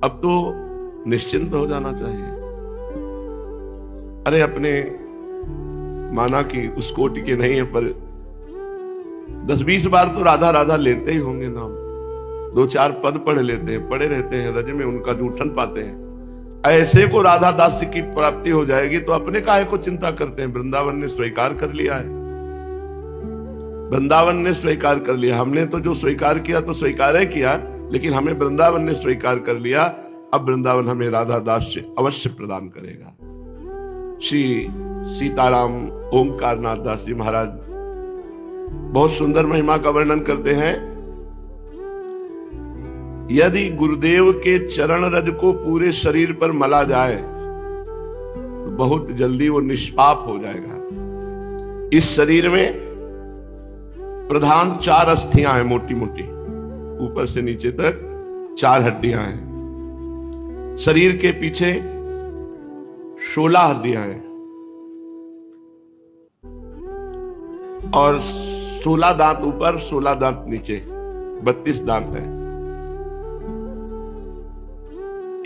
अब तो निश्चिंत हो जाना चाहिए। अरे अपने माना कि उस कोटि के नहीं है, पर 10-20 बार तो राधा राधा लेते ही होंगे नाम, 2-4 पद पढ़ लेते हैं, पढ़े रहते हैं, रज में उनका जूठन पाते हैं। ऐसे को राधा दास की प्राप्ति हो जाएगी तो अपने काहे को चिंता करते हैं? वृंदावन ने स्वीकार कर लिया है, वृंदावन ने स्वीकार कर लिया। हमने तो जो स्वीकार किया तो स्वीकार है किया, लेकिन हमें वृंदावन ने स्वीकार कर लिया। अब वृंदावन हमें राधा दास से अवश्य प्रदान करेगा। श्री सीताराम ओंकारनाथ दास जी महाराज बहुत सुंदर महिमा का वर्णन करते हैं। यदि गुरुदेव के चरण रज को पूरे शरीर पर मला जाए तो बहुत जल्दी वो निष्पाप हो जाएगा। इस शरीर में प्रधान 4 अस्थियां हैं, मोटी मोटी, ऊपर से नीचे तक 4 हड्डियां हैं। शरीर के पीछे 16 हड्डियां हैं और 16 दांत ऊपर, 16 दांत नीचे, 32 दांत है।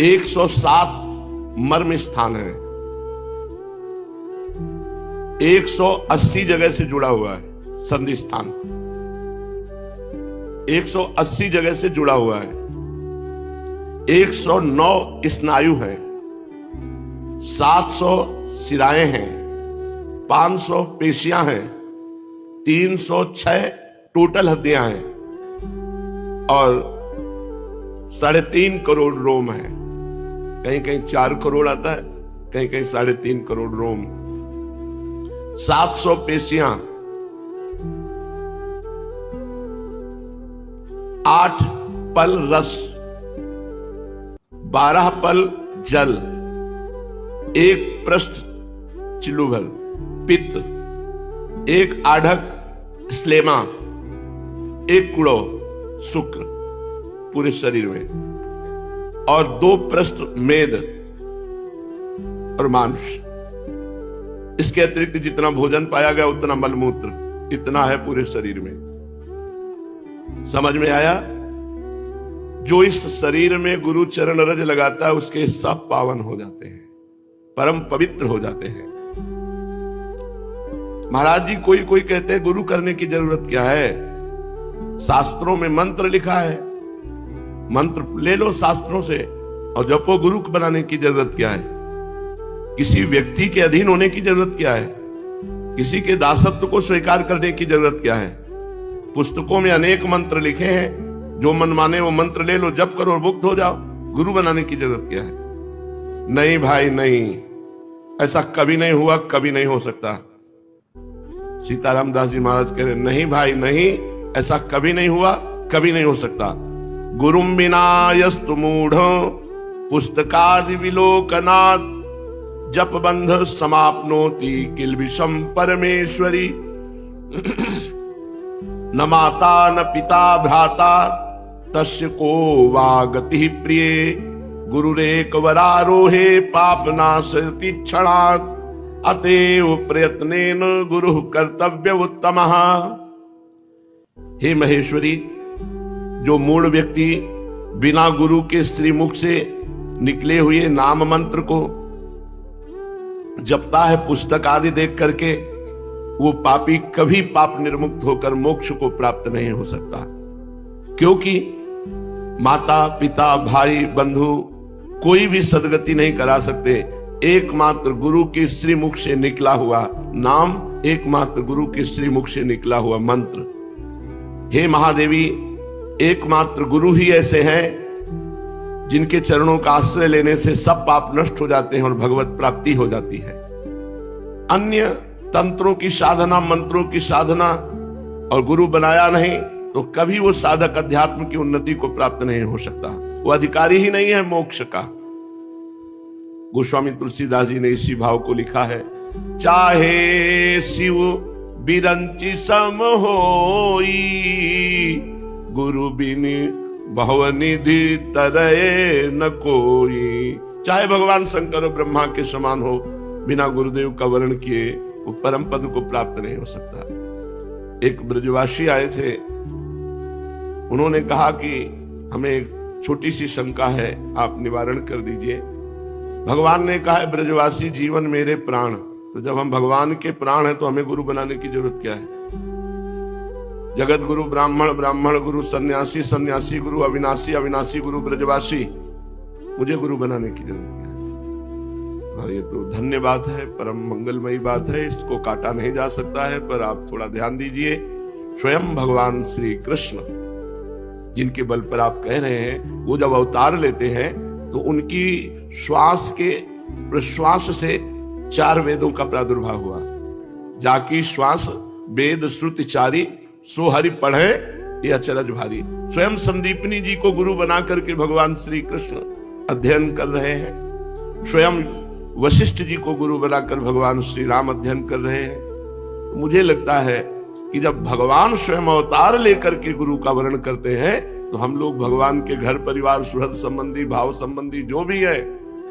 107 मर्म स्थान है, 180 जगह से जुड़ा हुआ है संधि स्थान, 180 जगह से जुड़ा हुआ है। 109 स्नायु है, 700 सिराएं हैं, 500 पेशियां हैं, 306 टोटल हड्डियां हैं और 3.5 करोड़ रोम है। कहीं कहीं 4 करोड़ आता है, कहीं कहीं 3.5 करोड़ रोम। 700 पेशियां, 8 पल रस, 12 पल जल, 1 पृष्ठ चिलुभर पित्त, 1 आढ़क स्लेमा, 1 कुड़ो शुक्र पूरे शरीर में और 2 पृष्ठ मेद और मांस। इसके अतिरिक्त जितना भोजन पाया गया उतना मलमूत्र, इतना है पूरे शरीर में। समझ में आया? जो इस शरीर में गुरु चरण रज लगाता है उसके सब पावन हो जाते हैं, परम पवित्र हो जाते हैं। महाराज जी कोई कहते हैं गुरु करने की जरूरत क्या है? शास्त्रों में मंत्र लिखा है, मंत्र ले लो शास्त्रों से और जपो। गुरु बनाने की जरूरत क्या है? किसी व्यक्ति के अधीन होने की जरूरत क्या है? किसी के दासत्व को स्वीकार करने की जरूरत क्या है? पुस्तकों में अनेक मंत्र लिखे हैं, जो मन माने वो मंत्र ले लो, जप करो और मुक्त हो जाओ। गुरु बनाने की जरूरत क्या है? नहीं भाई नहीं, ऐसा कभी नहीं हुआ, कभी नहीं हो सकता। सीताराम दास जी महाराज कह रहे नहीं भाई नहीं, ऐसा कभी नहीं हुआ, कभी नहीं हो सकता। गुरुम बिना यस्तु मूढ़ पुस्तकादि विलोकनात् जप बंध समाप्नोति किल्बिषम परमेश्वरी। न माता न पिता भ्राता तस्य को वा गति प्रिय गुरुरेक वरारोहे पापनाशति क्षणात् अतएव प्रयत्नेन गुरु कर्तव्य उत्तमः। हे महेश्वरी, जो मूढ़ व्यक्ति बिना गुरु के श्रीमुख से निकले हुए नाम मंत्र को जपता है पुस्तक आदि देख करके, वो पापी कभी पाप निर्मुक्त होकर मोक्ष को प्राप्त नहीं हो सकता। क्योंकि माता पिता भाई बंधु कोई भी सदगति नहीं करा सकते। एकमात्र गुरु के श्रीमुख से निकला हुआ नाम, एकमात्र गुरु के श्रीमुख से निकला हुआ मंत्र। हे महादेवी, एकमात्र गुरु ही ऐसे हैं जिनके चरणों का आश्रय लेने से सब पाप नष्ट हो जाते हैं और भगवत प्राप्ति हो जाती है। अन्य तंत्रों की साधना, मंत्रों की साधना और गुरु बनाया नहीं तो कभी वो साधक अध्यात्म की उन्नति को प्राप्त नहीं हो सकता। वो अधिकारी ही नहीं है मोक्ष का। गोस्वामी तुलसीदास जी ने इसी भाव को लिखा है। चाहे शिव बिरंची सम होई गुरु बिन भवनिधि तरय न कोई। चाहे भगवान शंकर और ब्रह्मा के समान हो, बिना गुरुदेव का वर्ण किए वो परम पद को प्राप्त नहीं हो सकता। एक ब्रजवासी आए थे, उन्होंने कहा कि हमें एक छोटी सी शंका है, आप निवारण कर दीजिए। भगवान ने कहा है ब्रजवासी जीवन मेरे प्राण, तो जब हम भगवान के प्राण हैं तो हमें गुरु बनाने की जरूरत क्या है? जगत गुरु ब्राह्मण, ब्राह्मण गुरु सन्यासी, सन्यासी गुरु अविनाशी, अविनाशी गुरु ब्रजवासी, मुझे गुरु बनाने की जरूरत क्या है? और ये तो धन्य बात है, परम मंगलमयी बात है, इसको काटा नहीं जा सकता है। पर आप थोड़ा ध्यान दीजिए, स्वयं भगवान श्री कृष्ण जिनके बल पर आप कह रहे हैं, वो जब अवतार लेते हैं तो उनकी श्वास के प्रश्वास से 4 वेदों का प्रादुर्भाव हुआ। जाकी श्वास वेद श्रुति चारी, सो हरि पढ़े ये अचरज भारी। स्वयं संदीपनी जी को गुरु बना करके भगवान श्री कृष्ण अध्ययन कर रहे हैं। स्वयं वशिष्ठ जी को गुरु बनाकर भगवान श्री राम अध्ययन कर रहे हैं। मुझे लगता है कि जब भगवान स्वयं अवतार लेकर के गुरु का वर्ण करते हैं तो हम लोग भगवान के घर परिवार सुहृद संबंधी, भाव संबंधी जो भी है,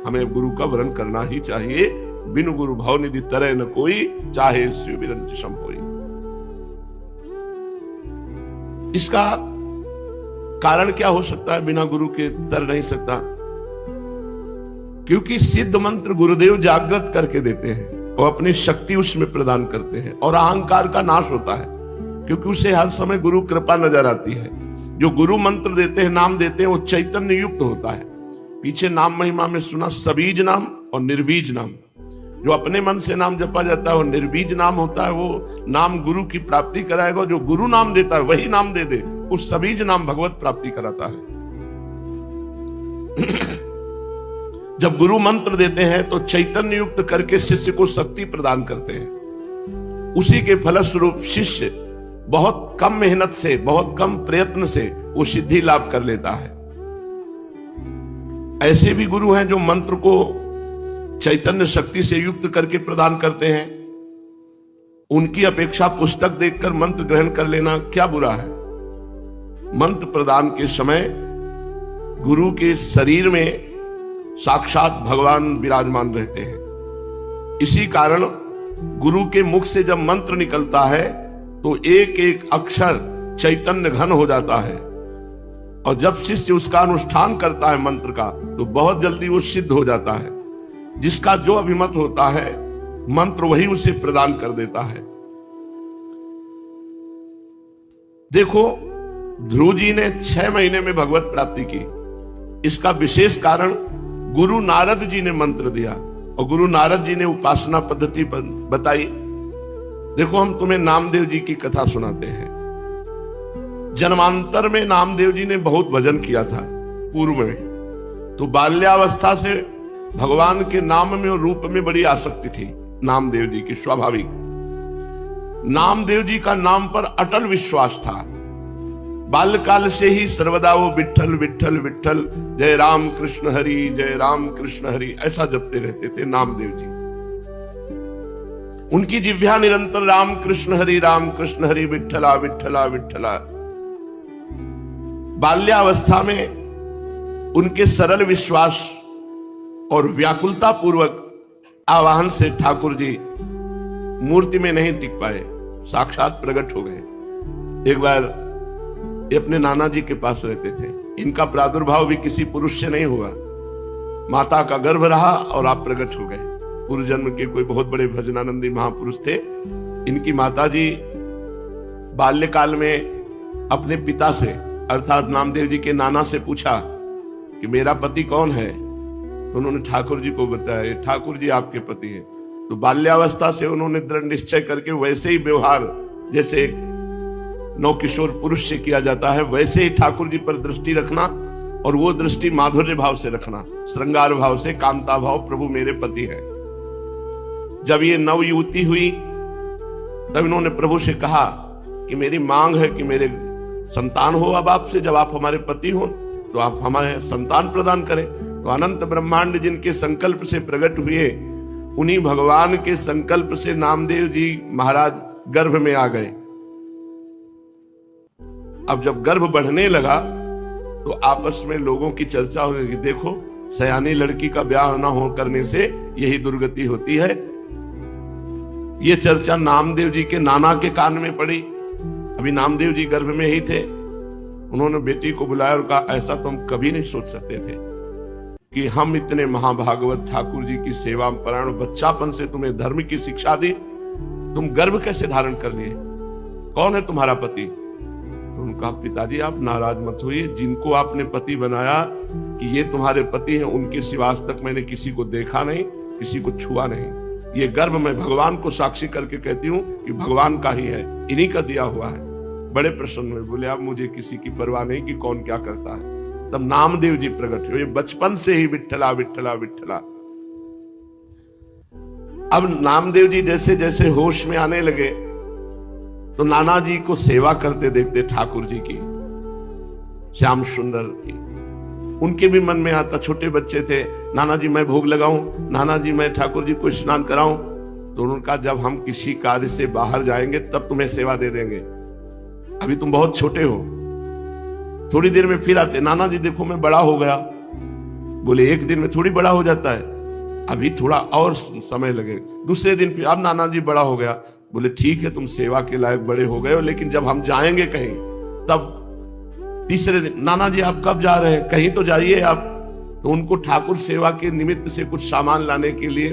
हमें गुरु का वर्ण करना ही चाहिए। बिनु गुरु भाव निधि तरह न कोई, चाहे शिव बिरंच सम होई। इसका कारण क्या हो सकता है? बिना गुरु के तर नहीं सकता, क्योंकि सिद्ध मंत्र गुरुदेव जागृत करके देते हैं और अपनी शक्ति उसमें प्रदान करते हैं, और अहंकार का नाश होता है क्योंकि उसे हर समय गुरु कृपा नजर आती है। जो गुरु मंत्र देते हैं, नाम देते हैं, वो चैतन्य युक्त होता है। पीछे नाम महिमा में सुना सबीज नाम और निर्बीज नाम। जो अपने मन से नाम जपा जाता है वो निर्बीज नाम होता है, वो नाम गुरु की प्राप्ति कराएगा। जो गुरु नाम देता है वही नाम दे दे, उस सबीज नाम भगवत प्राप्ति कराता है। जब गुरु मंत्र देते हैं तो चैतन्य युक्त करके शिष्य को शक्ति प्रदान करते हैं। उसी के फलस्वरूप शिष्य बहुत कम मेहनत से, बहुत कम प्रयत्न से वो सिद्धि लाभ कर लेता है। ऐसे भी गुरु हैं जो मंत्र को चैतन्य शक्ति से युक्त करके प्रदान करते हैं। उनकी अपेक्षा पुस्तक देखकर मंत्र ग्रहण कर लेना क्या बुरा है? मंत्र प्रदान के समय गुरु के शरीर में साक्षात भगवान विराजमान रहते हैं। इसी कारण गुरु के मुख से जब मंत्र निकलता है तो एक एक अक्षर चैतन्य घन हो जाता है, और जब शिष्य उसका अनुष्ठान करता है मंत्र का, तो बहुत जल्दी वो सिद्ध हो जाता है। जिसका जो अभिमत होता है, मंत्र वही उसे प्रदान कर देता है। देखो, ध्रुव जी ने 6 महीने में भगवत प्राप्ति की। इसका विशेष कारण गुरु नारद जी ने मंत्र दिया, और गुरु नारद जी ने उपासना पद्धति बताई। देखो, हम तुम्हें नामदेव जी की कथा सुनाते हैं। जन्मांतर में नामदेव जी ने बहुत भजन किया था पूर्व में, तो बाल्यावस्था से भगवान के नाम में और रूप में बड़ी आसक्ति थी नामदेव जी की, स्वाभाविक। नामदेव जी का नाम पर अटल विश्वास था। बाल्यकाल से ही सर्वदा वो विठ्ठल विठ्ठल विठ्ठल, जय राम कृष्ण हरि, जय राम कृष्ण हरि, ऐसा जपते रहते थे नामदेव जी। उनकी जिह्वा निरंतर राम कृष्ण हरि विठ्ठला विठ्ठला विठ्ठला। बाल्यावस्था में उनके सरल विश्वास और व्याकुलता पूर्वक आवाहन से ठाकुर जी मूर्ति में नहीं टिक पाए, साक्षात प्रकट हो गए। एक बार ये अपने नाना जी के पास रहते थे। इनका प्रादुर्भाव भी किसी पुरुष से नहीं हुआ, माता का गर्भ रहा और आप प्रकट हो गए। पूर्व जन्म के कोई बहुत बड़े भजनानंदी महापुरुष थे। इनकी माता जी बाल्यकाल में अपने पिता से, अर्थात नामदेव जी के नाना से पूछा कि मेरा पति कौन है? तो उन्होंने ठाकुर जी को बताया, ठाकुर जी आपके पति हैं। तो बाल्यावस्था से उन्होंने दृढ़ निश्चय करके वैसे ही व्यवहार जैसे एक नवकिशोर पुरुष से किया जाता है, वैसे ही ठाकुर जी पर दृष्टि रखना, और वो दृष्टि माधुर्य भाव से रखना, श्रृंगार भाव से, कांता भाव, प्रभु मेरे पति है। जब ये नव युवती हुई तब इन्होंने प्रभु से कहा कि मेरी मांग है कि मेरे संतान हो अब आपसे। जब आप हमारे पति हो तो आप हमारे संतान प्रदान करें। तो अनंत ब्रह्मांड जिनके संकल्प से प्रकट हुए, उन्हीं भगवान के संकल्प से नामदेव जी महाराज गर्भ में आ गए। अब जब गर्भ बढ़ने लगा तो आपस में लोगों की चर्चा हो गई, देखो सयानी लड़की का ब्याह ना हो करने से यही दुर्गति होती है। ये चर्चा नामदेव जी के नाना के कान में पड़ी। अभी नामदेव जी गर्भ में ही थे। उन्होंने बेटी को बुलाया और कहा, ऐसा तो हम कभी नहीं सोच सकते थे कि हम इतने महाभागवत ठाकुर जी की सेवा में परायण, बच्चापन से तुम्हें धर्म की शिक्षा दी, तुम गर्भ कैसे धारण कर लिए? कौन है तुम्हारा पति? तो उनका, पिताजी आप नाराज मत होइए, जिनको आपने पति बनाया कि ये तुम्हारे पति हैं, उनके सिवा आज तक मैंने किसी को देखा नहीं, किसी को छुआ नहीं। ये गर्भ मैं भगवान को साक्षी करके कहती हूँ कि भगवान का ही है, इन्हीं का दिया हुआ है। बड़े प्रसन्न हुए, बोले अब मुझे किसी की परवाह नहीं कि कौन क्या करता है। तब नामदेव जी प्रकट हुए, बचपन से ही विठ्ठला विठ्ठला विठ्ठला। अब नामदेव जी जैसे जैसे होश में आने लगे तो नाना जी को सेवा करते देखते ठाकुर जी की, श्याम सुंदर की। उनके भी मन में आता, छोटे बच्चे थे, नाना जी मैं भोग लगाऊं, नाना जी मैं ठाकुर जी को स्नान कराऊं। तो उन्होंने कहा, जब हम किसी कार्य से बाहर जाएंगे तब तुम्हें सेवा दे देंगे, अभी तुम बहुत छोटे हो। थोड़ी देर में फिर आते, नाना जी देखो मैं बड़ा हो गया। बोले एक दिन में थोड़ी बड़ा हो जाता है, अभी थोड़ा और समय लगे। दूसरे दिन फिर, अब नाना जी बड़ा हो गया। बोले ठीक है, तुम सेवा के लायक बड़े हो गए हो, लेकिन जब हम जाएंगे कहीं तब। तीसरे दिन, नाना जी आप कब जा रहे हैं? कहीं तो जाइए आप। तो उनको ठाकुर सेवा के निमित्त से कुछ सामान लाने के लिए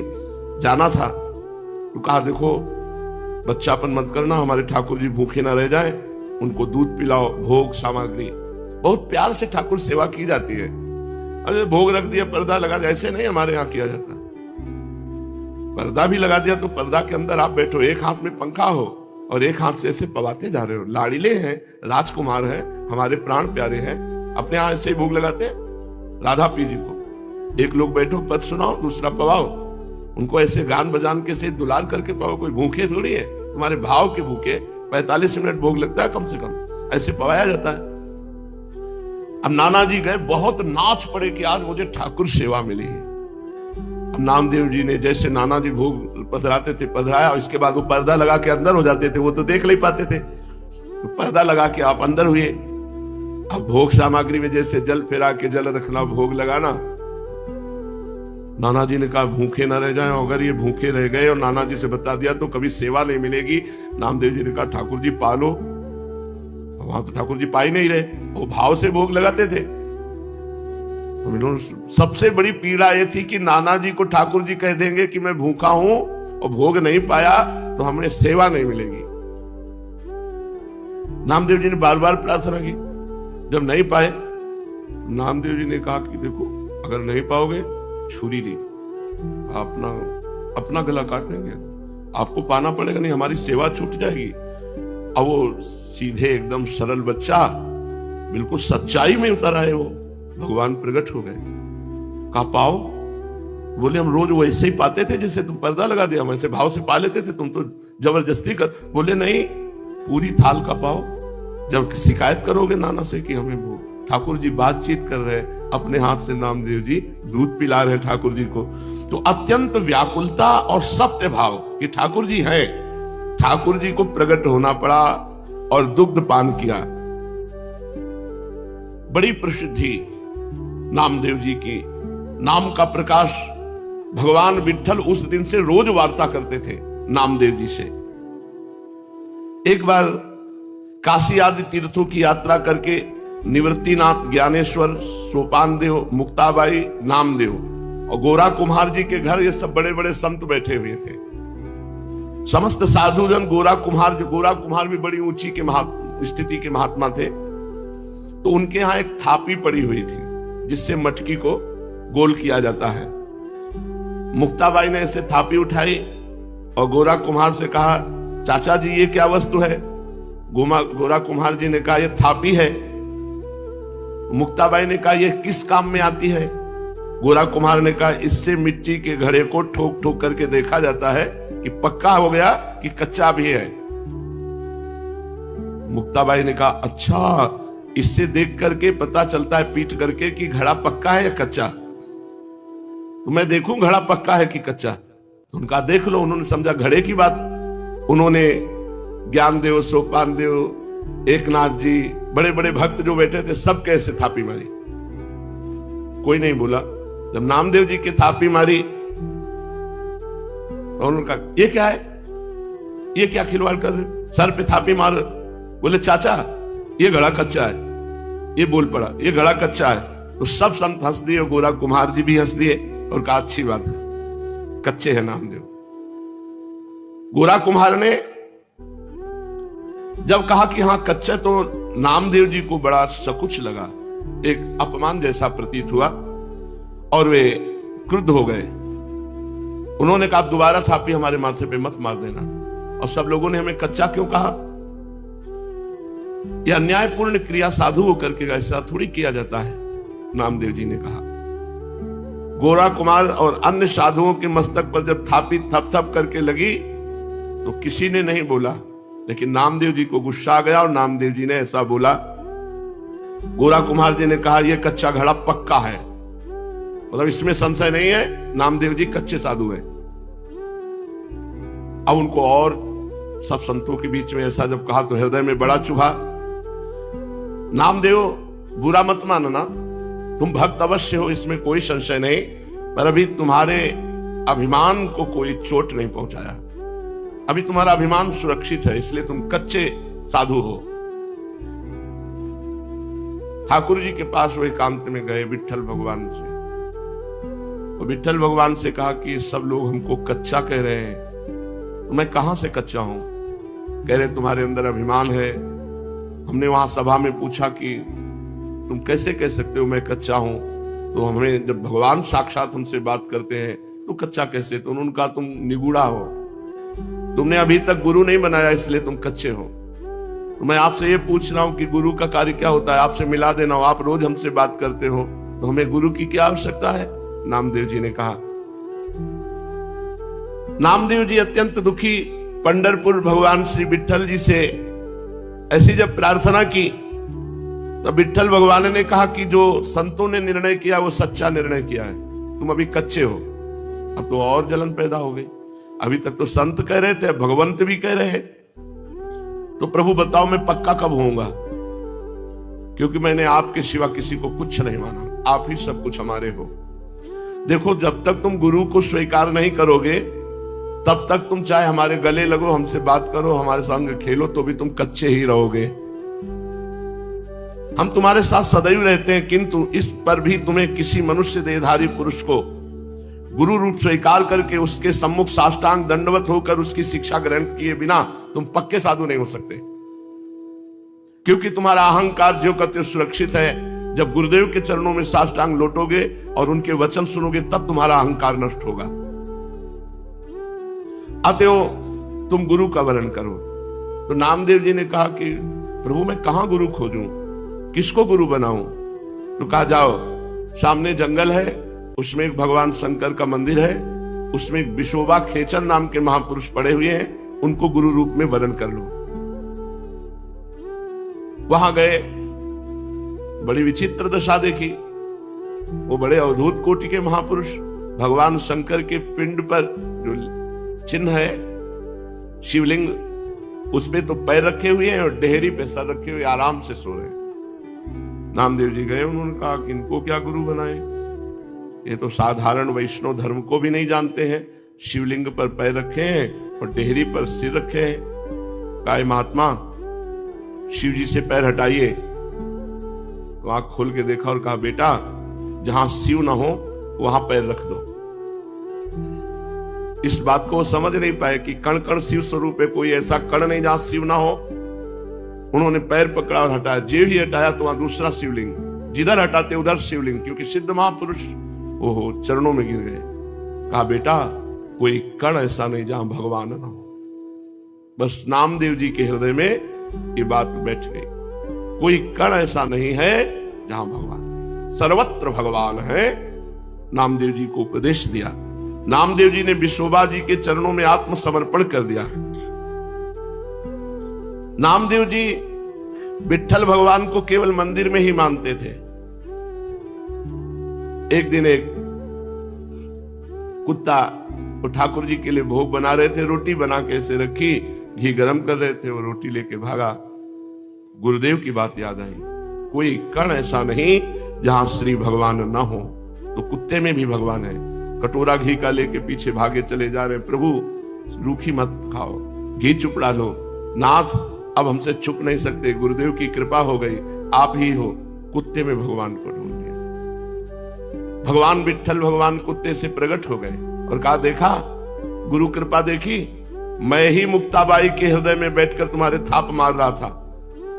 जाना था। तो कहा, देखो बच्चापन मत करना, हमारे ठाकुर जी भूखे ना रह जाएं, उनको दूध पिलाओ, भोग सामग्री। बहुत प्यार से ठाकुर सेवा की जाती है। अरे भोग रख दिया, पर्दा लगा दिया, ऐसे नहीं हमारे यहाँ किया जाता। पर्दा भी लगा दिया तो पर्दा के अंदर आप बैठो, एक हाथ में पंखा हो और एक हाथ से ऐसे पवाते जा रहे हो। लाड़िले हैं, राजकुमार हैं, हमारे प्राण प्यारे हैं, अपने यहाँ ऐसे ही भोग लगाते हैं राधा पी जी को। एक लोग बैठो, पद सुनाओ, दूसरा पवाओ, उनको ऐसे गान बजान के से दुलार करके पाओ। कोई भूखे थोड़ी है, तुम्हारे भाव के भूखे। 45 मिनट भोग लगता है कम से कम, ऐसे पवाया जाता है। अब नाना जी गए, बहुत नाच पड़े कि आज मुझे ठाकुर सेवा मिली है। अब नामदेव जी ने जैसे नाना जी भोग पधराते थे, पधराया, और इसके बाद वो पर्दा लगा के अंदर हो जाते थे, वो तो देख नहीं पाते थे। तो पर्दा लगा के आप अंदर हुए। अब भोग सामग्री में जैसे जल फेरा के जल रखना, भोग लगाना। नाना जी ने कहा भूखे ना रह जाएं, अगर ये भूखे रह गए और नाना जी से बता दिया तो कभी सेवा नहीं मिलेगी। नामदेव जी ने कहा ठाकुर जी पालो। वहां तो ठाकुर जी पा ही नहीं रहे, वो भाव से भोग लगाते थे। सबसे बड़ी पीड़ा ये थी कि नाना जी को ठाकुर जी कह देंगे कि मैं भूखा हूं और भोग नहीं पाया तो हमें सेवा नहीं मिलेगी। नामदेव जी ने बार बार प्रार्थना की, जब नहीं पाए नामदेव जी ने कहा कि देखो अगर नहीं पाओगे छुरी ली, अपना गला काट देंगे, आपको पाना पड़ेगा, नहीं हमारी सेवा छूट जाएगी। अब वो सीधे एकदम सरल बच्चा बिल्कुल सच्चाई में उतर आए, वो भगवान प्रकट हो गए। कहा पाओ? बोले हम रोज वैसे ही पाते थे जैसे तुम पर्दा लगा दिया, हम ऐसे भाव से पा लेते थे, तुम तो जबरदस्ती कर। बोले नहीं, पूरी थाल का पाओ। जब शिकायत करोगे नाना से कि हमें वो ठाकुर जी बातचीत कर रहे, अपने हाथ से नामदेव जी दूध पिला रहे ठाकुर जी को। तो अत्यंत व्याकुलता और सत्य भाव कि ठाकुर जी हैं, ठाकुर जी को प्रकट होना पड़ा और दुग्ध पान किया। बड़ी प्रसिद्धि नामदेव जी की, नाम का प्रकाश। भगवान विठ्ठल उस दिन से रोज वार्ता करते थे नामदेव जी से। एक बार काशी आदि तीर्थों की यात्रा करके निवृत्तिनाथ, ज्ञानेश्वर, सोपानदेव, मुक्ताबाई, नामदेव और गोरा कुम्हार जी के घर ये सब बड़े बड़े संत बैठे हुए थे। समस्त साधुजन गोरा कुम्हार भी बड़ी ऊंची के स्थिति के महात्मा थे। तो उनके यहां एक थापी पड़ी हुई थी जिससे मटकी को गोल किया जाता है। मुक्ताबाई ने ऐसे थापी उठाई और गोरा कुम्हार से कहा, चाचा जी ये क्या वस्तु है? गोरा कुम्हार जी ने कहा ये थापी है। मुक्ताबाई ने कहा ये किस काम में आती है? गोरा कुम्हार ने कहा इससे मिट्टी के घड़े को ठोक ठोक करके देखा जाता है कि पक्का हो गया कि कच्चा भी है। मुक्ताबाई ने कहा अच्छा, इससे देख करके पता चलता है पीट करके कि घड़ा पक्का है या कच्चा? तो मैं देखूं घड़ा पक्का है कि कच्चा? तो उनका देख लो। उन्होंने समझा घड़े की बात। उन्होंने ज्ञानदेव, सोपानदेव, एकनाथ जी, बड़े बड़े भक्त जो बैठे थे सब कैसे थापी मारी, कोई नहीं बोला। जब नामदेव जी के थापी मारी और उन्होंने कहा ये क्या है, ये क्या खिलवाड़ कर रहे? सर पे थापी मार। बोले चाचा ये घड़ा कच्चा है। ये बोल पड़ा ये घड़ा कच्चा है। तो सब संत हंस दिए, गोरा कुम्हार जी भी हंस दिए और कहा अच्छी बात है, कच्चे है नामदेव। गोरा कुम्हार ने जब कहा कि हाँ कच्चा, तो नामदेव जी को बड़ा सकुच लगा, एक अपमान जैसा प्रतीत हुआ और वे क्रुद्ध हो गए। उन्होंने कहा दोबारा थापी हमारे माथे पे मत मार देना। और सब लोगों ने हमें कच्चा क्यों कहा? यह अन्यायपूर्ण क्रिया साधु होकर के ऐसा थोड़ी किया जाता है, नामदेव जी ने कहा। गोरा कुमार और अन्य साधुओं के मस्तक पर जब थापी थप थप करके लगी तो किसी ने नहीं बोला, लेकिन नामदेव जी को गुस्सा आ गया और नामदेव जी ने ऐसा बोला। गोरा कुमार जी ने कहा यह कच्चा घड़ा पक्का है, मतलब इसमें संशय नहीं है, नामदेव जी कच्चे साधु हैं। अब उनको और सब संतों के बीच में ऐसा जब कहा तो हृदय में बड़ा चुभा। नामदेव बुरा मत मानना, तुम भक्त अवश्य हो, इसमें कोई संशय नहीं, पर अभी तुम्हारे अभिमान को कोई चोट नहीं पहुंचाया, अभी तुम्हारा अभिमान सुरक्षित है, इसलिए तुम कच्चे साधु हो। ठाकुर जी के पास वो एकांत में गए विट्ठल भगवान से, तो विट्ठल भगवान से कहा कि सब लोग हमको कच्चा कह रहे हैं, तो मैं कहां से कच्चा हूं? कह रहे तुम्हारे अंदर अभिमान है। हमने वहां सभा में पूछा कि तुम कैसे कह सकते हो मैं कच्चा हूं? तो हमें जब भगवान साक्षात हमसे बात करते हैं तो कच्चा कैसे? तो उन्होंने कहा तुम निगूढ़ा हो, तुमने अभी तक गुरु नहीं बनाया, इसलिए तुम कच्चे हो। तो मैं आपसे ये पूछ रहा हूं कि गुरु का कार्य क्या होता है? आपसे मिला देना हो, आप रोज हमसे बात करते हो, तो हमें गुरु की क्या आवश्यकता है? नामदेव जी ने कहा। नामदेव जी अत्यंत दुखी पंढरपुर भगवान श्री विट्ठल जी से ऐसी जब प्रार्थना की तो विट्ठल भगवान ने कहा कि जो संतों ने निर्णय किया वो सच्चा निर्णय किया है, तुम अभी कच्चे हो। अब तो और जलन पैदा हो गई, अभी तक तो संत कह रहे थे, भगवंत भी कह रहे हैं, तो प्रभु बताओ मैं पक्का कब होऊंगा? क्योंकि मैंने आपके सिवा किसी को कुछ नहीं माना, आप ही सब कुछ हमारे हो। देखो जब तक तुम गुरु को स्वीकार नहीं करोगे तब तक तुम चाहे हमारे गले लगो, हमसे बात करो, हमारे संग खेलो, तो भी तुम कच्चे ही रहोगे। हम तुम्हारे साथ सदैव रहते हैं, किंतु इस पर भी तुम्हें किसी मनुष्य देहधारी पुरुष को गुरु रूप स्वीकार करके उसके सम्मुख साष्टांग दंडवत होकर उसकी शिक्षा ग्रहण किए बिना तुम पक्के साधु नहीं हो सकते। क्योंकि तुम्हारा अहंकार जो कहते सुरक्षित है, जब गुरुदेव के चरणों में साष्टांग लौटोगे और उनके वचन सुनोगे तब तुम्हारा अहंकार नष्ट होगा। अतएव तुम गुरु का वर्ण करो। तो नामदेव जी ने कहा कि प्रभु मैं कहां गुरु खोजूं, किसको गुरु बनाऊं? तो कहा जाओ सामने जंगल है, उसमें एक भगवान शंकर का मंदिर है, उसमें एक विशोबा खेचर नाम के महापुरुष पड़े हुए हैं, उनको गुरु रूप में वर्ण कर लो। वहां गए, बड़ी विचित्र दशा देखी। वो बड़े अवधूत कोटि के महापुरुष भगवान शंकर के पिंड पर जो चिन्ह है शिवलिंग, उसमें तो पैर रखे हुए हैं और डेहरी पे सर रखे हुए आराम से सो रहे हैं। नामदेव जी गए, उन्होंने कहा कि इनको क्या गुरु बनाए, ये तो साधारण वैष्णव धर्म को भी नहीं जानते हैं, शिवलिंग पर पैर रखे हैं और डेहरी पर सिर रखे हैं। कहा महात्मा शिव जी से पैर हटाइए। तो आंख खोल के देखा और कहा बेटा जहां शिव ना हो वहां पैर रख दो। इस बात को समझ नहीं पाए कि कण कण शिव स्वरूप है, कोई ऐसा कण नहीं जहां शिव ना हो। उन्होंने पैर पकड़ा और हटाया, जे ही हटाया तो वहां दूसरा शिवलिंग, जिधर हटाते उधर शिवलिंग, क्योंकि सिद्ध महापुरुष ओहो चरणों में गिर गए। कहा बेटा कोई कण ऐसा नहीं जहां भगवान ना हो। बस नामदेव जी के हृदय में ये बात बैठ गई, कोई कण ऐसा नहीं है जहां भगवान, सर्वत्र भगवान है। नामदेव जी को उपदेश दिया। नामदेव जी ने विशोबा जी के चरणों में आत्मसमर्पण कर दिया। नामदेव जी विट्ठल भगवान को केवल मंदिर में ही मानते थे। एक दिन एक कुत्ता वो ठाकुर जी के लिए भोग बना रहे थे, रोटी बना के ऐसे रखी, घी गरम कर रहे थे, वो रोटी लेके भागा। गुरुदेव की बात याद आई, कोई कण ऐसा नहीं जहां श्री भगवान ना हो। तो कुत्ते में भी भगवान है। कटोरा घी का लेके पीछे भागे चले जा रहे, प्रभु रूखी मत खाओ, घी चुपड़ा लो। नाथ अब हमसे छुप नहीं सकते, गुरुदेव की कृपा हो गई, आप ही हो। कुत्ते में भगवान को ढूंढ लिया। भगवान विट्ठल भगवान कुत्ते से प्रकट हो गए और कहा, देखा गुरु कृपा देखी, मैं ही मुक्ताबाई के हृदय में बैठकर तुम्हारे थाप मार रहा था,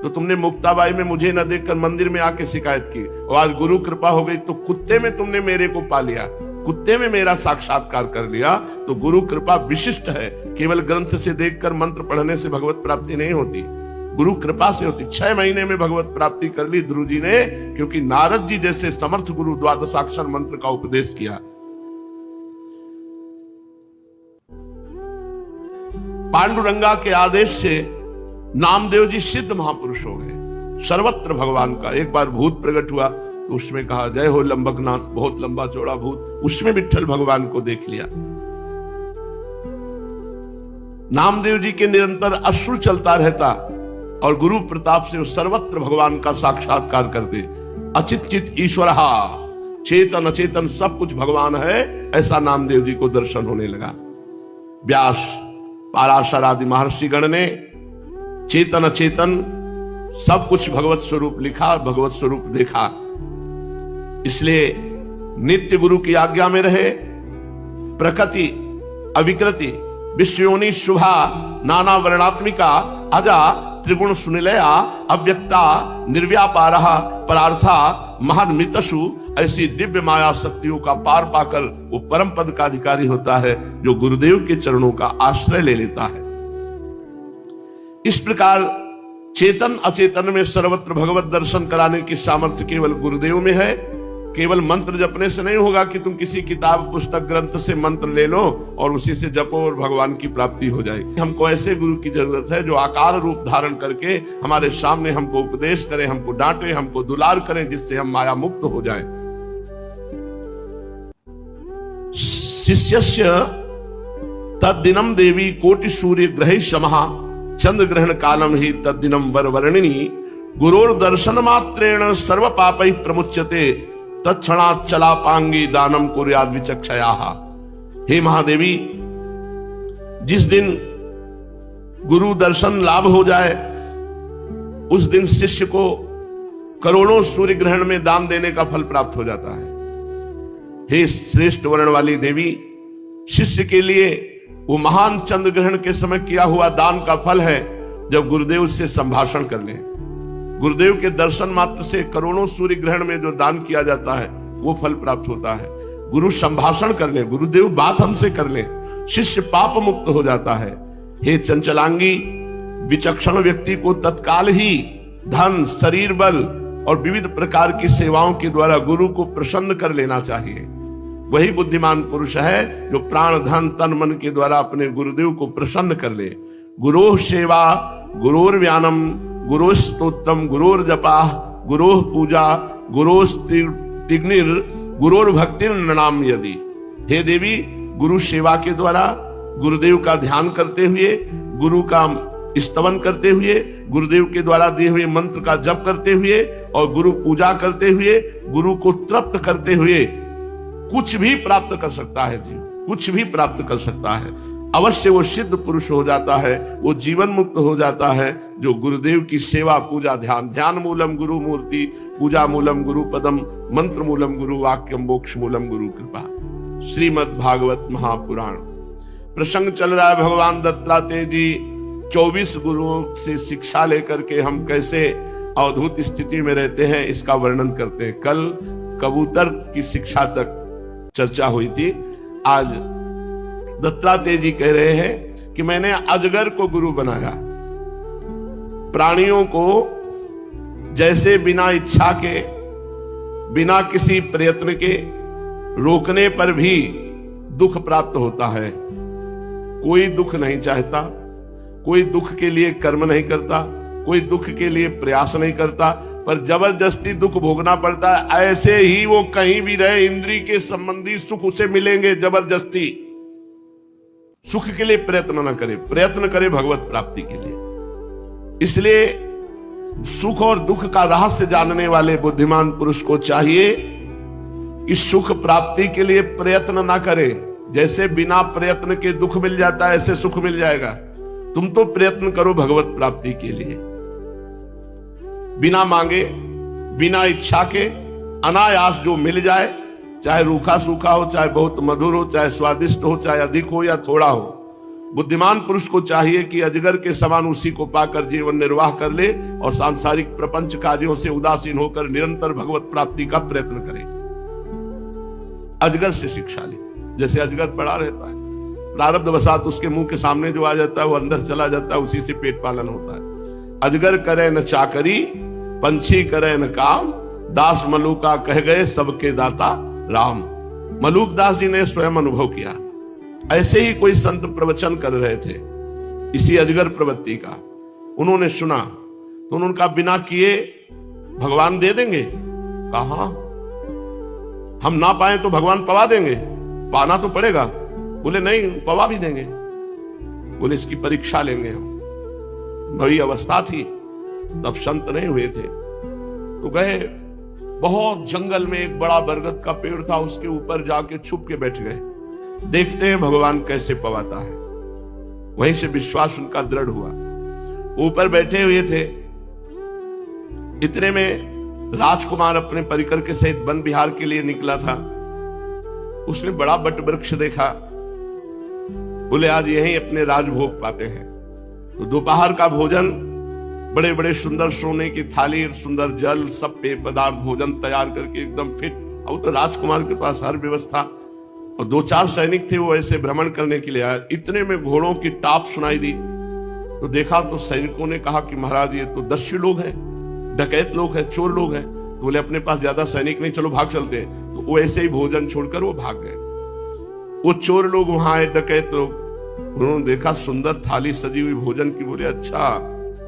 तो तुमने मुक्ताबाई में मुझे न देखकर मंदिर में आके शिकायत की, और आज गुरु कृपा हो गई तो कुत्ते में तुमने मेरे को पा लिया, कुत्ते में मेरा साक्षात्कार कर लिया। तो गुरु कृपा विशिष्ट है, केवल ग्रंथ से देखकर मंत्र पढ़ने से भगवत प्राप्ति नहीं होती, गुरु कृपा से होती। 6 महीने में भगवत प्राप्ति कर ली ध्रुव जी ने, क्योंकि नारद जी जैसे समर्थ गुरु द्वादशाक्षर मंत्र का उपदेश किया। पांडुरंगा के आदेश से नामदेव जी सिद्ध महापुरुष हो गए, सर्वत्र भगवान का। एक बार भूत प्रकट हुआ तो उसमें कहा, जय हो लंबकनाथ, बहुत लंबा चौड़ा भूत, उसमें विट्ठल भगवान को देख लिया। नामदेव जी के निरंतर अश्रु चलता रहता और गुरु प्रताप से सर्वत्र भगवान का साक्षात्कार करते। अचित चित ईश्वर, चेतन अचेतन सब कुछ भगवान है, ऐसा नामदेव जी को दर्शन होने लगा। व्यास, पाराशर आदि महर्षि गण ने चेतन अचेतन सब कुछ भगवत स्वरूप लिखा, भगवत स्वरूप देखा। इसलिए नित्य गुरु की आज्ञा में रहे। प्रकृति अविकृति विश्वयोनि शुभा नाना वर्णात्मिका अजा त्रिगुण सुनिलया अव्यक्ता निर्व्यापारः परार्था महान्मितसु, ऐसी दिव्य माया शक्तियों का पार पाकर वो परम पद का अधिकारी होता है, जो गुरुदेव के चरणों का आश्रय ले लेता है। इस प्रकार चेतन अचेतन में सर्वत्र भगवत दर्शन कराने की सामर्थ्य केवल गुरुदेव में है। केवल मंत्र जपने से नहीं होगा कि तुम किसी किताब पुस्तक ग्रंथ से मंत्र ले लो और उसी से जपो और भगवान की प्राप्ति हो जाएगी। हमको ऐसे गुरु की जरूरत है जो आकार रूप धारण करके हमारे सामने हमको उपदेश करें, हमको डांटे, हमको दुलार करें, जिससे हम माया मुक्त हो जाएं। शिष्यस्य तद्दिनम देवी कोटि सूर्य ग्रहे समः चंद्र ग्रहण कालम ही तद्दिनम वरवर्णिनी गुरोर दर्शन मात्रेण सर्व पापै प्रमुच्यते तत्क्षणात् चलापांगी दानम कुर्याद् विचक्षयाः। हे महादेवी, जिस दिन गुरु दर्शन लाभ हो जाए उस दिन शिष्य को करोड़ों सूर्य ग्रहण में दान देने का फल प्राप्त हो जाता है। हे श्रेष्ठ वर्ण वाली देवी, शिष्य के लिए वो महान चंद्र ग्रहण के समय किया हुआ दान का फल है जब गुरुदेव से संभाषण कर ले। गुरुदेव के दर्शन मात्र से करोड़ों सूर्य ग्रहण में जो दान किया जाता है वो फल प्राप्त होता है। गुरु संभाषण कर ले, गुरुदेव बात हमसे कर ले, शिष्य पाप मुक्त हो जाता है। हे चंचलांगी, विचक्षण व्यक्ति को तत्काल ही धन, शरीर बल और विविध प्रकार की सेवाओं के द्वारा गुरु को प्रसन्न कर लेना चाहिए। वही बुद्धिमान पुरुष है जो प्राण धन तन मन के द्वारा अपने गुरुदेव को प्रसन्न कर ले। गुरोः सेवा गुरोर व्यानम गुरोः स्तोत्रम गुरोर जपा गुरोः पूजा गुरोः तिग्निर गुरोर भक्तिर नृणाम यदि। हे देवी, गुरु सेवा के द्वारा गुरुदेव का ध्यान करते हुए, गुरु का स्तवन करते हुए, गुरुदेव के द्वारा दिए हुए मंत्र का जप करते हुए और गुरु पूजा करते हुए, गुरु को तृप्त करते हुए कुछ भी प्राप्त कर सकता है जीव, कुछ भी प्राप्त कर सकता है। अवश्य वो सिद्ध पुरुष हो जाता है, वो जीवन मुक्त हो जाता है जो गुरुदेव की सेवा पूजा ध्यान। ध्यान मूलम गुरु मूर्ति, पूजा मूलम गुरु पदम, मंत्र मूलम गुरु वाक्यम, मोक्ष मूलम गुरु कृपा। श्रीमद् भागवत महापुराण प्रसंग चल रहा है। भगवान दत्तात्रेय जी 24 गुरुओं से शिक्षा लेकर के हम कैसे अवधूत स्थिति में रहते हैं इसका वर्णन करते हैं। कल कबूतर की शिक्षा तक चर्चा हुई थी। आज दत्तात्रेय जी कह रहे हैं कि मैंने अजगर को गुरु बनाया। प्राणियों को जैसे बिना इच्छा के, बिना किसी प्रयत्न के रोकने पर भी दुख प्राप्त होता है। कोई दुख नहीं चाहता, कोई दुख के लिए कर्म नहीं करता, कोई दुख के लिए प्रयास नहीं करता, पर जबरदस्ती दुख भोगना पड़ता है। ऐसे ही वो कहीं भी रहे, इंद्रिय के संबंधी सुख उसे मिलेंगे जबरदस्ती। सुख के लिए प्रयत्न न करे, प्रयत्न करे भगवत प्राप्ति के लिए। इसलिए सुख और दुख का रहस्य जानने वाले बुद्धिमान पुरुष को चाहिए कि सुख प्राप्ति के लिए प्रयत्न ना करे। जैसे बिना प्रयत्न के दुख मिल जाता है ऐसे सुख मिल जाएगा। तुम तो प्रयत्न करो भगवत प्राप्ति के लिए, बिना मांगे बिना इच्छा के अनायास जो मिल जाए, चाहे रूखा सूखा हो, चाहे बहुत मधुर हो, चाहे स्वादिष्ट हो, चाहे अधिक हो या थोड़ा हो, बुद्धिमान पुरुष को चाहिए कि अजगर के समान उसी को पाकर जीवन निर्वाह कर ले और सांसारिक प्रपंच कार्यों से उदासीन होकर निरंतर भगवत प्राप्ति का प्रयत्न करे। अजगर से शिक्षा ले। जैसे अजगर पड़ा रहता है, प्रारब्ध वसात उसके मुंह के सामने जो आ जाता है वो अंदर चला जाता है, उसी से पेट पालन होता है। अजगर करे न चाकरी, पंछी करे न काम, दास मलूका कह गए सबके दाता राम। मलूक दास जी ने स्वयं अनुभव किया। ऐसे ही कोई संत प्रवचन कर रहे थे इसी अजगर प्रवृत्ति का। उन्होंने सुना तो उन्होंने कहा बिना किए भगवान दे देंगे। कहा हम ना पाए तो भगवान पवा देंगे, पाना तो पड़ेगा। बोले नहीं, पवा भी देंगे। बोले इसकी परीक्षा लेंगे हम। बड़ी अवस्था थी तब, संत नहीं हुए थे। तो गए, बहुत जंगल में एक बड़ा बरगद का पेड़ था, उसके ऊपर जाके छुप के बैठ गए। देखते हैं भगवान कैसे पवाता है। वहीं से विश्वास उनका दृढ़ हुआ। ऊपर बैठे हुए थे, इतने में राजकुमार अपने परिकर के सहित वन विहार के लिए निकला था। उसने बड़ा बट वृक्ष देखा। बोले आज यहीं अपने राजभोग पाते हैं। तो दोपहर का भोजन, बड़े बड़े सुंदर सोने की थाली, सुंदर जल, सब पेय पदार्थ, भोजन तैयार करके एकदम फिट। अब तो राजकुमार के पास हर व्यवस्था। और 2-4 सैनिक थे, वो ऐसे भ्रमण करने के लिए आए। इतने में घोड़ों की टाप सुनाई दी। तो देखा तो सैनिकों ने कहा कि महाराज ये तो दस्यु लोग हैं, डकैत लोग हैं, चोर लोग हैं। तो बोले अपने पास ज्यादा सैनिक नहीं, चलो भाग चलते हैं। तो वो ऐसे ही भोजन छोड़कर वो भाग गए। वो चोर लोग वहां आए, डकैत लोग। उन्होंने देखा सुंदर थाली सजी हुई भोजन की। बोले अच्छा,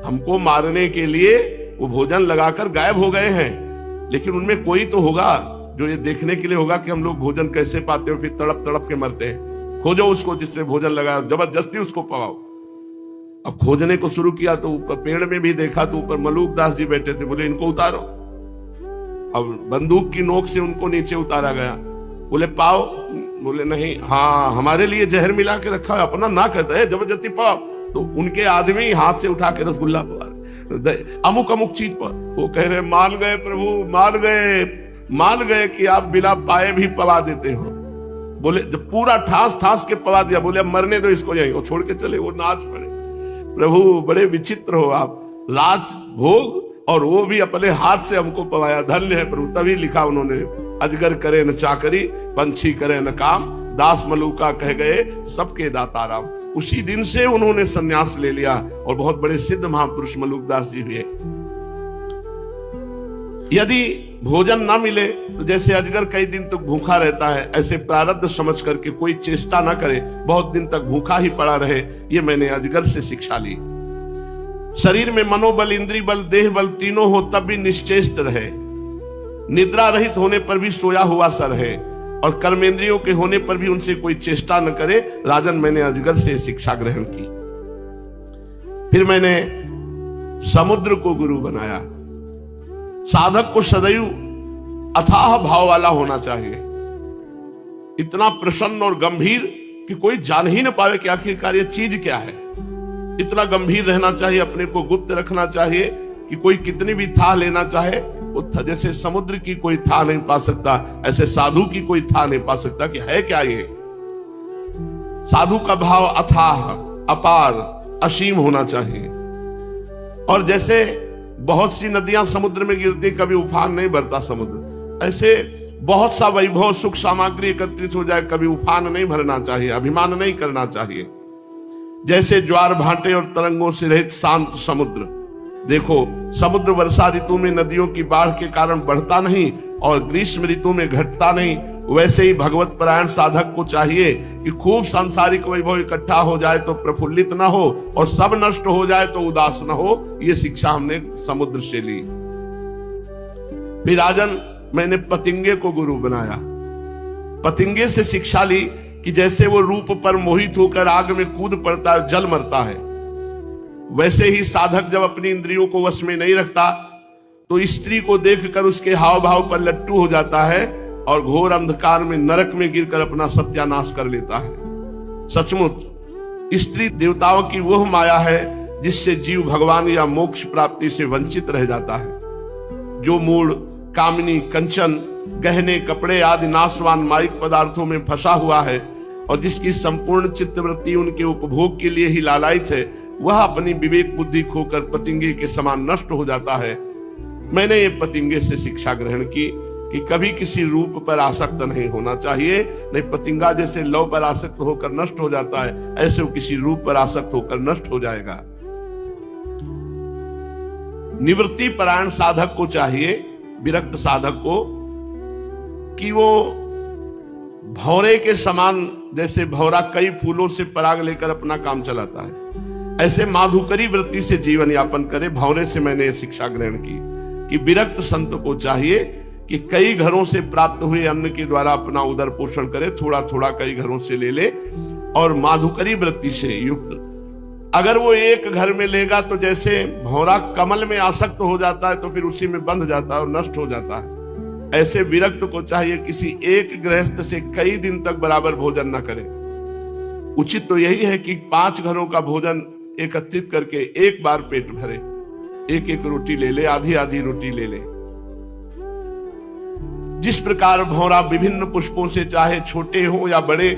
हमको मारने के लिए वो भोजन लगाकर गायब हो गए हैं, लेकिन उनमें कोई तो होगा जो ये देखने के लिए होगा कि हम लोग भोजन कैसे पाते हो, फिर तड़प तड़प के मरते हैं। खोजो उसको जिसने भोजन लगाया, जबरदस्ती उसको पवाओ। अब खोजने को शुरू किया तो ऊपर पेड़ में भी देखा तो ऊपर मलूक दास जी बैठे थे। बोले इनको उतारो। अब बंदूक की नोक से उनको नीचे उतारा गया। बोले पाओ। बोले नहीं, हाँ हमारे लिए जहर मिला के रखा है, अपना ना कहता है, जबरदस्ती पाओ। तो उनके आदमी हाथ से उठा के रसगुल्ला पवा, अमुक अमुक चीज पर। वो कह रहे मान गए प्रभु, मान गए कि आप बिना पाए भी पवा देते हो। बोले जब पूरा ठास ठास के पवा दिया, बोले अब मरने दो इसको, यहीं। वो छोड़ के चले, वो नाच पड़े। प्रभु बड़े विचित्र हो आप, राज भोग और वो भी अपने हाथ से हमको पवाया, धन्य है प्रभु। तभी लिखा उन्होंने, अजगर करे न चाकरी, पंछी करे न काम, दास मलूका कह गए सबके दाता राम। उसी दिन से उन्होंने संन्यास ले लिया और बहुत बड़े सिद्ध महापुरुष मलूक दास जी हुए। यदि भोजन ना मिले तो जैसे अजगर कई दिन तक भूखा रहता है, ऐसे प्रारब्ध समझ करके कोई चेष्टा ना करे, बहुत दिन तक भूखा ही पड़ा रहे। ये मैंने अजगर से शिक्षा ली। शरीर में मनोबल, इंद्रिय बल, देह बल तीनों हो तब भी निश्चेष्ट रहे, निद्रा रहित होने पर भी सोया हुआ सा रहे, और कर्मेंद्रियों के होने पर भी उनसे कोई चेष्टा न करे। राजन मैंने अजगर से शिक्षा ग्रहण की। फिर मैंने समुद्र को गुरु बनाया। साधक को सदैव अथाह भाव वाला होना चाहिए, इतना प्रसन्न और गंभीर कि कोई जान ही न पावे कि आखिरकार ये चीज क्या है। इतना गंभीर रहना चाहिए, अपने को गुप्त रखना चाहिए कि कोई कितनी भी था लेना चाहे वो जैसे समुद्र की कोई था नहीं पा सकता, ऐसे साधु की कोई था नहीं पा सकता कि है क्या ये। साधु का भाव अथाह, अपार, असीम होना चाहिए। और जैसे बहुत सी नदियां समुद्र में गिरती, कभी उफान नहीं भरता समुद्र, ऐसे बहुत सा वैभव सुख सामग्री एकत्रित हो जाए, कभी उफान नहीं भरना चाहिए, अभिमान नहीं करना चाहिए। जैसे ज्वार भाटे और तरंगों से रहित शांत समुद्र। देखो समुद्र वर्षा ऋतु में नदियों की बाढ़ के कारण बढ़ता नहीं और ग्रीष्म ऋतु में घटता नहीं, वैसे ही भगवत परायण साधक को चाहिए कि खूब सांसारिक वैभव इकट्ठा हो जाए तो प्रफुल्लित ना हो, और सब नष्ट हो जाए तो उदास ना हो। ये शिक्षा हमने समुद्र से ली। फिर राजन मैंने पतिंगे को गुरु बनाया। पतिंगे से शिक्षा ली कि जैसे वो रूप पर मोहित होकर आग में कूद पड़ता है, जल मरता है, वैसे ही साधक जब अपनी इंद्रियों को वश में नहीं रखता तो स्त्री को देखकर उसके हाव भाव पर लट्टू हो जाता है और घोर अंधकार में नरक में गिरकर अपना सत्यानाश कर लेता है। सचमुच स्त्री देवताओं की वह माया है जिससे जीव भगवान या मोक्ष प्राप्ति से वंचित रह जाता है। जो मूढ़ कामिनी, कंचन, गहने, कपड़े आदि नाशवान माइक पदार्थों में फंसा हुआ है और जिसकी संपूर्ण चित्तवृत्ति उनके उपभोग के लिए ही लालायित है, वह अपनी विवेक बुद्धि खोकर पतिंगे के समान नष्ट हो जाता है। मैंने ये पतिंगे से शिक्षा ग्रहण की कि कभी किसी रूप पर आसक्त नहीं होना चाहिए। नहीं, पतिंगा जैसे लौ पर आसक्त होकर नष्ट हो जाता है, ऐसे वो किसी रूप पर आसक्त होकर नष्ट हो जाएगा। निवृत्ति परायण साधक को चाहिए, विरक्त साधक को, कि वो भौरे के समान, जैसे भौरा कई फूलों से पराग लेकर अपना काम चलाता है, ऐसे माधुकरी वृत्ति से जीवन यापन करे। भौरे से मैंने शिक्षा ग्रहण की कि विरक्त संत को चाहिए कि कई घरों से प्राप्त हुए अन्न के द्वारा अपना उदर पोषण करे, थोड़ा थोड़ा कई घरों से ले ले और माधुकरी वृत्ति से युक्त। अगर वो एक घर में लेगा तो जैसे भौरा कमल में आसक्त हो जाता है तो फिर उसी में बंध जाता है और नष्ट हो जाता है, ऐसे विरक्त को चाहिए किसी एक गृहस्थ से कई दिन तक बराबर भोजन न करे। उचित तो यही है कि 5 घरों का भोजन एकत्रित करके एक बार पेट भरे, एक एक रोटी ले ले, आधी आधी रोटी ले ले। जिस प्रकार भौरा विभिन्न पुष्पों से चाहे छोटे हो या बड़े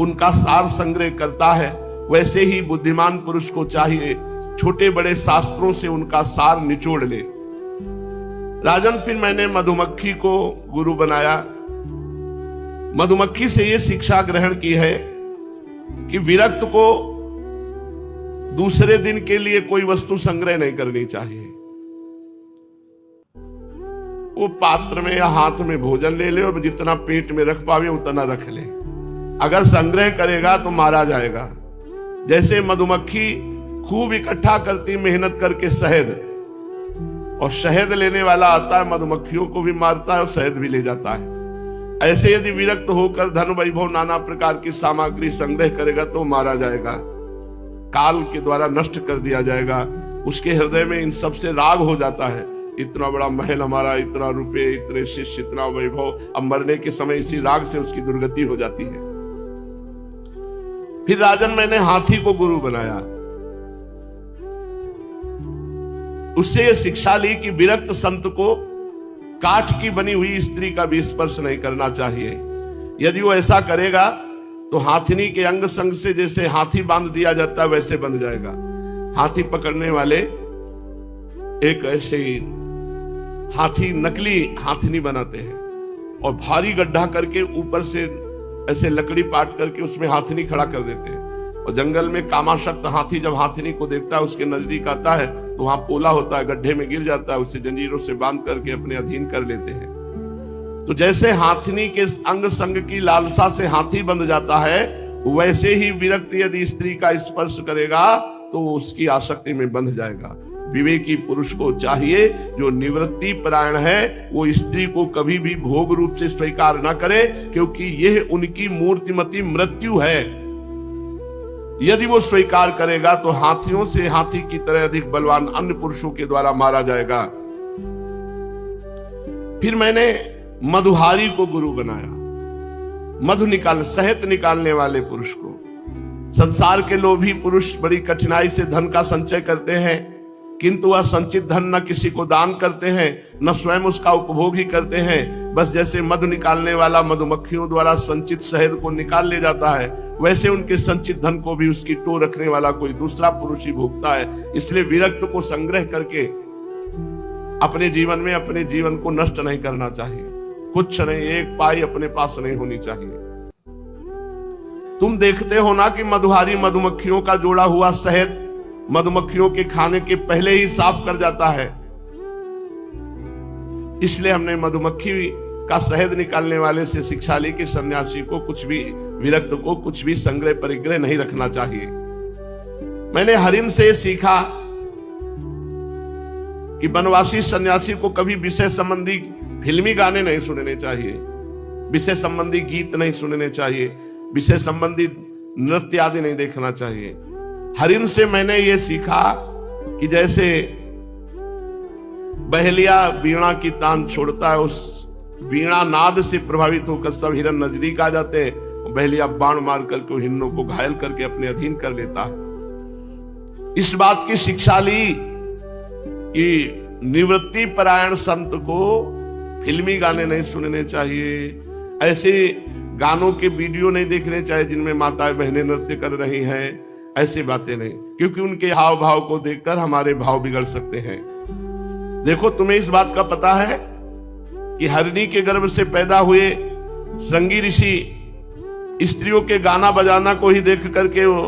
उनका सार संग्रह करता है, वैसे ही बुद्धिमान पुरुष को चाहिए छोटे बड़े शास्त्रों से उनका सार निचोड़ ले। राजन, फिर मैंने मधुमक्खी को गुरु बनाया। मधुमक्खी से यह शिक्षा ग्रहण की है कि विरक्त को दूसरे दिन के लिए कोई वस्तु संग्रह नहीं करनी चाहिए। वो पात्र में या हाथ में भोजन ले ले और जितना पेट में रख पावे उतना रख ले। अगर संग्रह करेगा तो मारा जाएगा। जैसे मधुमक्खी खूब इकट्ठा करती मेहनत करके शहद, और शहद लेने वाला आता है, मधुमक्खियों को भी मारता है और शहद भी ले जाता है। ऐसे यदि विरक्त होकर धन वैभव नाना प्रकार की सामग्री संग्रह करेगा तो मारा जाएगा, काल के द्वारा नष्ट कर दिया जाएगा। उसके हृदय में इन सब से राग हो जाता है, इतना बड़ा महल हमारा, इतना रुपए, इतने शिष्य, इतना वैभव। अब मरने के समय इसी राग से उसकी दुर्गति हो जाती है। फिर राजन, मैंने हाथी को गुरु बनाया। उससे यह शिक्षा ली कि विरक्त संत को काठ की बनी हुई स्त्री का भी स्पर्श नहीं करना चाहिए। यदि वो ऐसा करेगा तो हाथिनी के अंग संग से जैसे हाथी बांध दिया जाता है वैसे बंध जाएगा। हाथी पकड़ने वाले एक ऐसे ही हाथी, नकली हाथिनी बनाते हैं और भारी गड्ढा करके ऊपर से ऐसे लकड़ी पाट करके उसमें हाथिनी खड़ा कर देते हैं। और जंगल में कामाशक्त हाथी जब हाथिनी को देखता है, उसके नजदीक आता है तो वहां पोला होता है, गड्ढे में गिर जाता है, उसे जंजीरों से बांध करके अपने अधीन कर लेते हैं। तो जैसे हाथिनी के अंग संग की लालसा से हाथी बंध जाता है, वैसे ही विरक्त यदि स्त्री का स्पर्श करेगा तो उसकी आसक्ति में बंध जाएगा। विवेकी पुरुष को चाहिए, जो निवृत्ति परायण है, वो स्त्री को कभी भी भोग रूप से स्वीकार न करे, क्योंकि यह उनकी मूर्तिमती मृत्यु है। यदि वो स्वीकार करेगा तो हाथियों से हाथी की तरह अधिक बलवान अन्य पुरुषों के द्वारा मारा जाएगा। फिर मैंने मधुहारी को गुरु बनाया। मधु शहद निकालने वाले पुरुष को। संसार के लोभी पुरुष बड़ी कठिनाई से धन का संचय करते हैं, किंतु वह संचित धन न किसी को दान करते हैं, न स्वयं उसका उपभोग ही करते हैं। बस जैसे मधु निकालने वाला मधुमक्खियों द्वारा संचित शहद को निकाल ले जाता है, वैसे उनके संचित धन को भी उसकी टो रखने वाला कोई दूसरा पुरुष ही भोगता है। इसलिए विरक्त को संग्रह करके अपने जीवन में अपने जीवन को नष्ट नहीं करना चाहिए। कुछ नहीं, एक पाई अपने पास नहीं होनी चाहिए। तुम देखते हो ना कि मधुहारी मधुमक्खियों का जोड़ा हुआ शहद मधुमक्खियों के खाने के पहले ही साफ कर जाता है। इसलिए हमने मधुमक्खी का शहद निकालने वाले से शिक्षा ली कि सन्यासी को कुछ भी, विरक्त को कुछ भी संग्रह परिग्रह नहीं रखना चाहिए। मैंने हरिन से सीखा कि वनवासी सन्यासी को कभी विषय संबंधी फिल्मी गाने नहीं सुनने चाहिए, विषय संबंधी गीत नहीं सुनने चाहिए, विषय संबंधी नृत्य आदि नहीं देखना चाहिए। हरिन से मैंने ये सीखा कि जैसे बहेलिया वीणा की तान छोड़ता है, उस वीणा नाद से प्रभावित होकर सब हिरन नजदीक आ जाते हैं, बहेलिया बाण मार करके हिरणों को घायल करके अपने अधीन कर लेता है। इस बात की शिक्षा ली कि निवृत्ति परायण संत को फिल्मी गाने नहीं सुनने चाहिए, ऐसे गानों के वीडियो नहीं देखने चाहिए जिनमें माताएं बहनें नृत्य कर रही हैं, ऐसी बातें नहीं, क्योंकि उनके हाव भाव को देखकर हमारे भाव बिगड़ सकते हैं। देखो, तुम्हें इस बात का पता है कि हरणी के गर्भ से पैदा हुए श्रृंगी ऋषि स्त्रियों के गाना बजाना को ही देख करके वो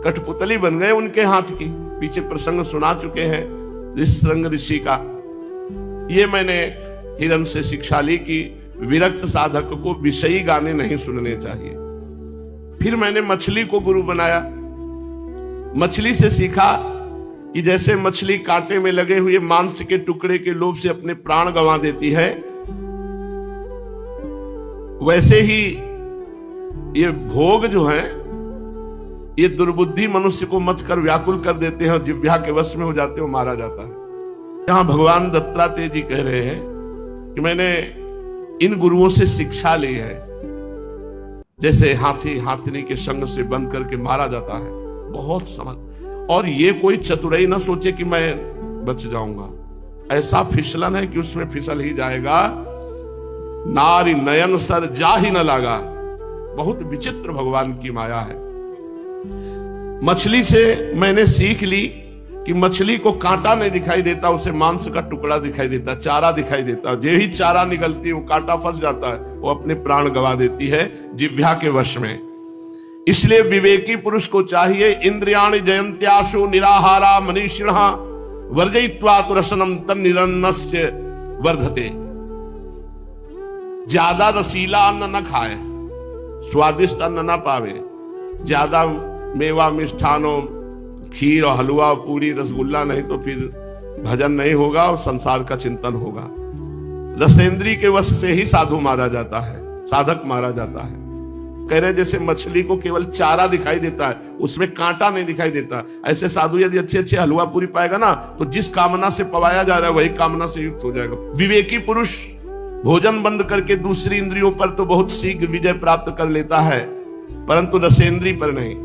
कठपुतली बन गए उनके हाथ की। पीछे प्रसंग सुना चुके हैं श्रृंग ऋषि का। ये मैंने हिरण से शिक्षा ली कि विरक्त साधक को विषयी गाने नहीं सुनने चाहिए। फिर मैंने मछली को गुरु बनाया। मछली से सीखा कि जैसे मछली कांटे में लगे हुए मांस के टुकड़े के लोभ से अपने प्राण गंवा देती है, वैसे ही ये भोग जो है ये दुर्बुद्धि मनुष्य को मच कर व्याकुल कर देते हैं और जिह्वा के वश में हो जाते हो, मारा जाता है। यहां भगवान दत्तात्रेय जी कह रहे हैं कि मैंने इन गुरुओं से शिक्षा ली है। जैसे हाथी हाथनी के संग से बंद करके मारा जाता है, बहुत समझ, और ये कोई चतुराई ना सोचे कि मैं बच जाऊंगा। ऐसा फिसलन है कि उसमें फिसल ही जाएगा। नारी नयन सर जा ही न लागा। बहुत विचित्र भगवान की माया है। मछली से मैंने सीख ली कि मछली को कांटा नहीं दिखाई देता, उसे मांस का टुकड़ा दिखाई देता, चारा दिखाई देता। जो ही चारा निकलती वो कांटा फंस जाता है, वो अपने प्राण गंवा देती है जिह्वा के वश में। इसलिए विवेकी पुरुष को चाहिए इंद्रियाणि जयंत्याशु निराहारा मनीषिणः वर्जयित्वा तुरसनम तन्निरन्नस्य वर्धते। ज्यादा रसीला अन्न न खाए, स्वादिष्ट अन्न न पावे, ज्यादा मेवा मिष्ठानों खीर और हलवा और पूरी रसगुल्ला नहीं तो फिर भजन नहीं होगा और संसार का चिंतन होगा। रसेंद्री के वश से ही साधु मारा जाता है, साधक मारा जाता है। कह रहे जैसे मछली को केवल चारा दिखाई देता है, उसमें कांटा नहीं दिखाई देता, ऐसे साधु यदि अच्छे अच्छे हलवा पूरी पाएगा ना तो जिस कामना से पवाया जा रहा है वही कामना से युक्त हो जाएगा। विवेकी पुरुष भोजन बंद करके दूसरी इंद्रियों पर तो बहुत शीघ्र विजय प्राप्त कर लेता है, परंतु रसेंद्री पर नहीं।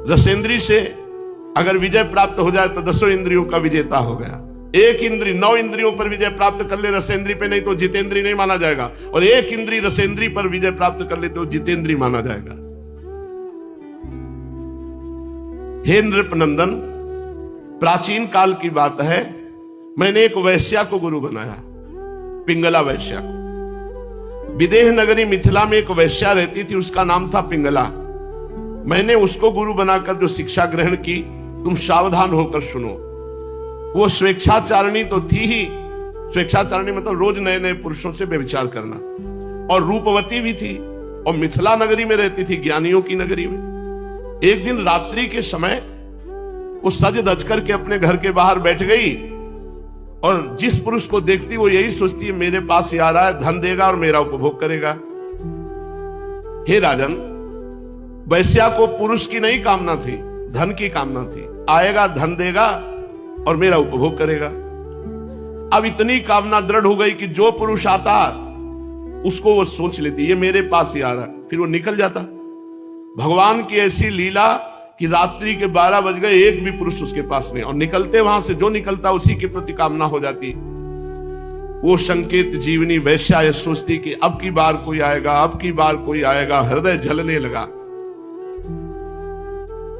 रसेंद्री से अगर विजय प्राप्त हो जाए तो 10 इंद्रियों का विजेता हो गया। एक इंद्री 9 इंद्रियों पर विजय प्राप्त कर ले रसेंद्री पे नहीं तो जितेंद्री नहीं माना जाएगा, और एक इंद्री रसेंद्री पर विजय प्राप्त कर ले तो जितेंद्री माना जाएगा। हे नृपनंदन, प्राचीन काल की बात है, मैंने एक वैश्या को गुरु बनाया, पिंगला वैश्या को। विदेह नगरी मिथिला में एक वैश्या रहती थी, उसका नाम था पिंगला। मैंने उसको गुरु बनाकर जो शिक्षा ग्रहण की, तुम सावधान होकर सुनो। वो स्वेच्छाचारिणी तो थी ही, स्वेच्छाचारिणी मतलब रोज नए नए पुरुषों से व्यभिचार करना, और रूपवती भी थी, और मिथिला नगरी में रहती थी, ज्ञानियों की नगरी में। एक दिन रात्रि के समय वो सज धज करके अपने घर के बाहर बैठ गई, और जिस पुरुष को देखती वो यही सोचती है मेरे पास ही आ रहा है, धन देगा और मेरा उपभोग करेगा। हे राजन, वैश्या को पुरुष की नहीं कामना थी, धन की कामना थी। आएगा, धन देगा और मेरा उपभोग करेगा। अब इतनी कामना दृढ़ हो गई कि जो पुरुष आता उसको वो सोच लेती ये मेरे पास ही आ रहा है, फिर वो निकल जाता। भगवान की ऐसी लीला कि रात्रि के 12 बज गए, एक भी पुरुष उसके पास नहीं, और निकलते वहां से जो निकलता उसी के प्रति कामना हो जाती। वो संकेत जीवनी वैश्या ये सोचती कि अब की बार कोई आएगा, अब की बार कोई आएगा, हृदय जलने लगा।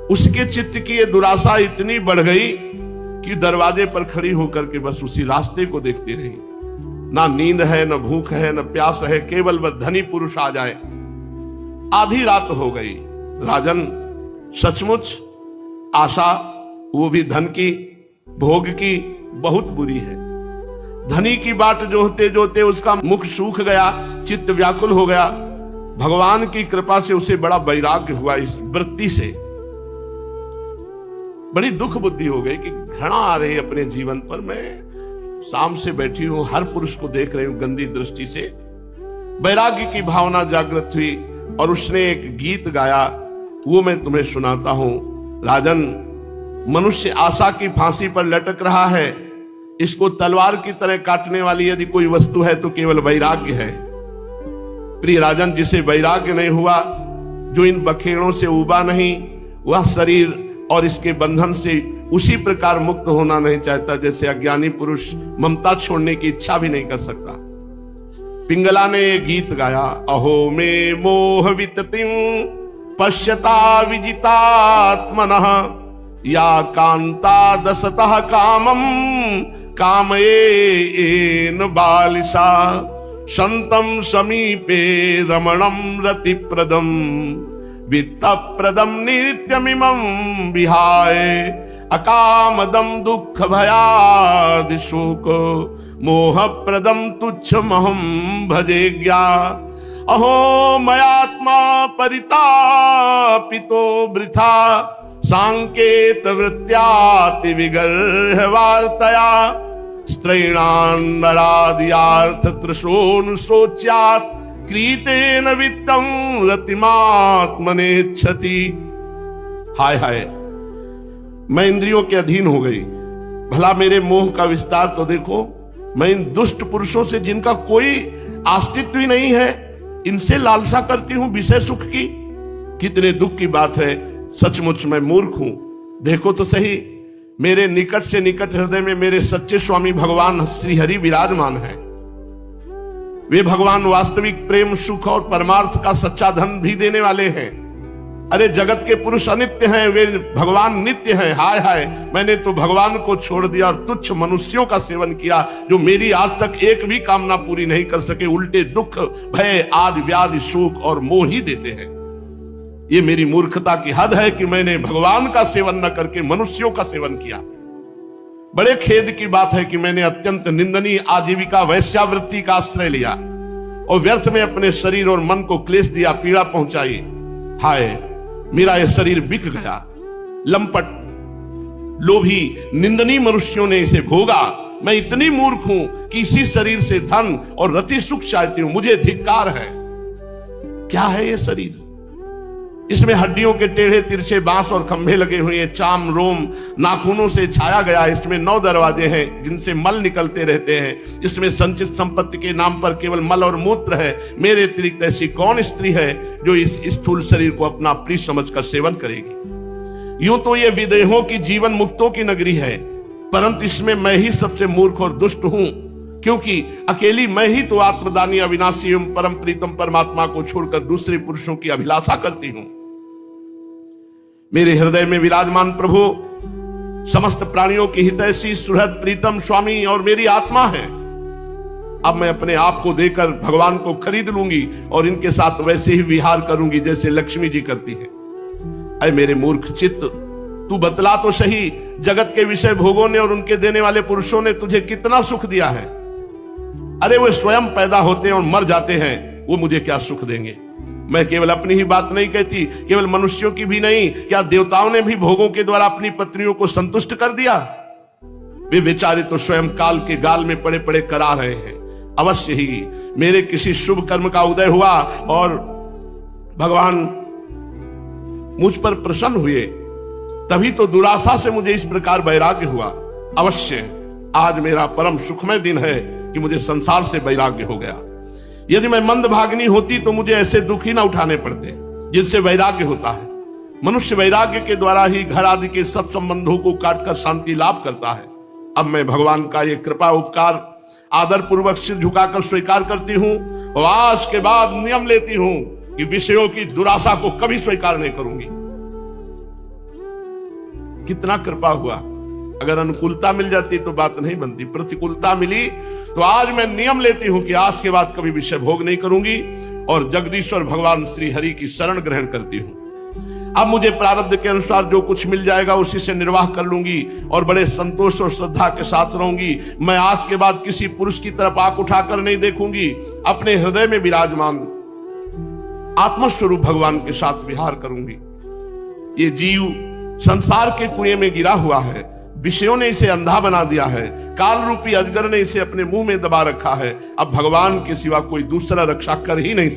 उसके चित्त की ये दुराशा इतनी बढ़ गई कि दरवाजे पर खड़ी होकर के बस उसी रास्ते को देखती रही। ना नींद है, न भूख है, न प्यास है, केवल वह धनी पुरुष आ जाए। आधी रात हो गई। राजन, सचमुच आशा, वो भी धन की, भोग की, बहुत बुरी है। धनी की बाट जोहते जोहते उसका मुख सूख गया, चित्त व्याकुल हो गया। भगवान की कृपा से उसे बड़ा वैराग्य हुआ इस वृत्ति से। बड़ी दुख बुद्धि हो गई कि घृणा आ रही अपने जीवन पर। मैं शाम से बैठी हूं, हर पुरुष को देख रही हूं गंदी दृष्टि से। वैराग्य की भावना जागृत हुई और उसने एक गीत गाया, वो मैं तुम्हें सुनाता हूं। राजन, मनुष्य आशा की फांसी पर लटक रहा है। इसको तलवार की तरह काटने वाली यदि कोई वस्तु है तो केवल वैराग्य है। प्रिय राजन, जिसे वैराग्य नहीं हुआ, जो इन बखेड़ों से उबा नहीं, वह शरीर और इसके बंधन से उसी प्रकार मुक्त होना नहीं चाहता जैसे अज्ञानी पुरुष ममता छोड़ने की इच्छा भी नहीं कर सकता। पिंगला ने ये गीत गाया, अहो में मोह विततिं पश्यता विजितात्मनः या कांता दसतः कामम कामयेन बालिसा संतम समीपे रमणम रतिप्रदम वित्तप्रदम नित्यमिमं विहाय अकामदम दुख भयादि शोक मोहप्रदम तुच्छमहं भजेज्ञा अहो मयात्मा परितापितो वृथा सांकेत वृत्त्याति विगर्ह वार्तया स्त्रैणान्नरादियार्थ तृशोऽनुशोच्यात् क्रीतेन वित्तं रतिमात्मनेच्छति। हाय हाय, मैं इंद्रियों के अधीन हो गई, भला मेरे मोह का विस्तार तो देखो। मैं इन दुष्ट पुरुषों से जिनका कोई अस्तित्व ही नहीं है, इनसे लालसा करती हूं विषय सुख की। कितने दुख की बात है, सचमुच मैं मूर्ख हूं। देखो तो सही, मेरे निकट से निकट हृदय में मेरे सच्चे स्वामी भगवान श्री हरि विराजमान है। वे भगवान वास्तविक प्रेम सुख और परमार्थ का सच्चा धन भी देने वाले हैं। अरे जगत के पुरुष अनित्य हैं, वे भगवान नित्य हैं। हाय हाय, मैंने तो भगवान को छोड़ दिया और तुच्छ मनुष्यों का सेवन किया जो मेरी आज तक एक भी कामना पूरी नहीं कर सके, उल्टे दुख भय आदि व्याधि शोक और मोह ही देते हैं। ये मेरी मूर्खता की हद है कि मैंने भगवान का सेवन न करके मनुष्यों का सेवन किया। बड़े खेद की बात है कि मैंने अत्यंत निंदनीय आजीविका वैश्यावृत्ति का आश्रय लिया और व्यर्थ में अपने शरीर और मन को क्लेश दिया, पीड़ा पहुंचाई। हाय, मेरा यह शरीर बिक गया। लंपट लोभी निंदनीय मनुष्यों ने इसे भोगा। मैं इतनी मूर्ख हूं कि इसी शरीर से धन और रति सुख चाहती हूं। मुझे धिक्कार है। क्या है ये शरीर? इसमें हड्डियों के टेढ़े तिरछे बांस और खंभे लगे हुए हैं, चाम रोम नाखूनों से छाया गया। इसमें 9 दरवाजे हैं जिनसे मल निकलते रहते हैं। इसमें संचित संपत्ति के नाम पर केवल मल और मूत्र है। मेरे अतिरिक्त ऐसी कौन स्त्री है जो इस स्थूल शरीर को अपना प्रिय समझकर सेवन करेगी? यूं तो ये विदेहों की जीवन मुक्तों की नगरी है, परंतु इसमें मैं ही सबसे मूर्ख और दुष्ट हूं, क्योंकि अकेली मैं ही तो आत्मदानी अविनाशी एवं परम प्रीतम परमात्मा को छोड़कर दूसरे पुरुषों की अभिलाषा करती हूं। मेरे हृदय में विराजमान प्रभु समस्त प्राणियों की हितैषी सुहृद प्रीतम स्वामी और मेरी आत्मा है। अब मैं अपने आप को देकर भगवान को खरीद लूंगी और इनके साथ वैसे ही विहार करूंगी जैसे लक्ष्मी जी करती है। अरे मेरे मूर्ख चित्त, तू बतला तो सही, जगत के विषय भोगों ने और उनके देने वाले पुरुषों ने तुझे कितना सुख दिया है? अरे वे स्वयं पैदा होते हैं और मर जाते हैं, वो मुझे क्या सुख देंगे? मैं केवल अपनी ही बात नहीं कहती, केवल मनुष्यों की भी नहीं, क्या देवताओं ने भी भोगों के द्वारा अपनी पत्नियों को संतुष्ट कर दिया? वे बेचारे तो स्वयं काल के गाल में पड़े पड़े करा रहे हैं। अवश्य ही मेरे किसी शुभ कर्म का उदय हुआ और भगवान मुझ पर प्रसन्न हुए, तभी तो दुराशा से मुझे इस प्रकार वैराग्य हुआ। अवश्य आज मेरा परम सुखमय दिन है कि मुझे संसार से वैराग्य हो गया। यदि मैं मंद भागनी होती तो मुझे ऐसे दुख ही ना उठाने पड़ते जिनसे वैराग्य होता है। मनुष्य वैराग्य के द्वारा ही घर आदि के सब संबंधों को काटकर शांति लाभ करता है। अब मैं भगवान का ये कृपा उपकार आदर पूर्वक सिर झुकाकर स्वीकार करती हूं और आज के बाद नियम लेती हूं कि विषयों की दुराशा को कभी स्वीकार नहीं करूंगी। कितना कृपा हुआ! अगर अनुकूलता मिल जाती तो बात नहीं बनती, प्रतिकूलता मिली तो आज मैं नियम लेती हूं कि आज के बाद कभी विषय भोग नहीं करूंगी और जगदीश्वर भगवान श्री हरि की शरण ग्रहण करती हूं। अब मुझे प्रारब्ध के अनुसार जो कुछ मिल जाएगा उसी से निर्वाह कर लूंगी और बड़े संतोष और श्रद्धा के साथ रहूंगी। मैं आज के बाद किसी पुरुष की तरफ आंख उठाकर नहीं देखूंगी, अपने हृदय में विराजमान आत्मस्वरूप भगवान के साथ विहार करूंगी। ये जीव संसार के कुएं में गिरा हुआ है, विषयों ने इसे अंधा बना दिया है, काल रूपी अजगर ने इसे अपने मुंह में दबा रखा है। अब भगवान के सिवा कोई दूसरा रक्षा कर ही नहीं